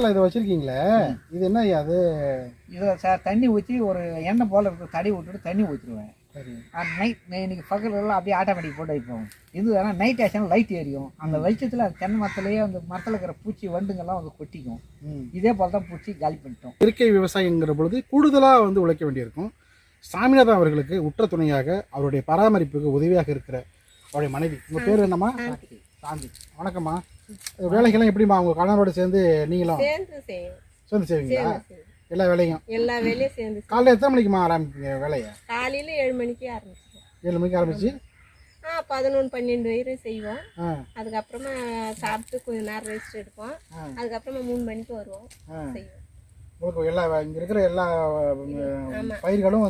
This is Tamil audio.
பக்கத்தில் இதை வச்சுருக்கீங்களே, இது என்ன ஐயா அது? இதில் சார் தண்ணி ஊற்றி ஒரு எண்ணெய் போல் இருக்கிற தடி விட்டுட்டு தண்ணி ஊற்றிடுவேன். சரி. நைட் இன்னைக்கு பகலெல்லாம் அப்படியே ஆட்டோமேட்டிக் போட்டு வைப்போம். இது ஆனால் நைட் ஆச்சுன்னா லைட் எரியும். அந்த வெளிச்சத்தில் அது தென்னை மரத்துலேயே அந்த மரத்தில் இருக்கிற பூச்சி வண்டுங்கள்லாம் வந்து கொட்டிக்கும். இதே போல் தான் பூச்சி காலி பண்ணிட்டோம். இயற்கை விவசாயங்கிற பொழுது கூடுதலாக வந்து உழைக்க வேண்டியிருக்கும். சாமிநாதன் அவர்களுக்கு உற்ற துணையாக அவருடைய பராமரிப்புக்கு உதவியாக இருக்கிற அவருடைய மனைவி, உங்கள் பேர் என்னம்மா? சாந்தி. வணக்கம்மா. வேலைக்கெல்லாம் எப்படிம்மா உங்கள் கணவரோட சேர்ந்து நீங்களும் சேர்ந்து செய்வீங்களா? எல்லா வேலையும் சேர்ந்து. காலையில் எத்தனை மணிக்குமா ஆரம்பிப்பீங்க வேலையை? காலையில் 7 மணிக்கு ஆரம்பிச்சிடுவோம். 7 மணிக்கு ஆரம்பிச்சு 11-12 வரை செய்வோம். அதுக்கப்புறமா சாப்பிட்டு கொஞ்ச நேரம் ரெஸ்ட் எடுப்போம். அதுக்கப்புறமா 3 மணிக்கு வருவோம் செய்வோம். உங்களுக்கு எல்லா இங்கே இருக்கிற எல்லா பயிர்களும்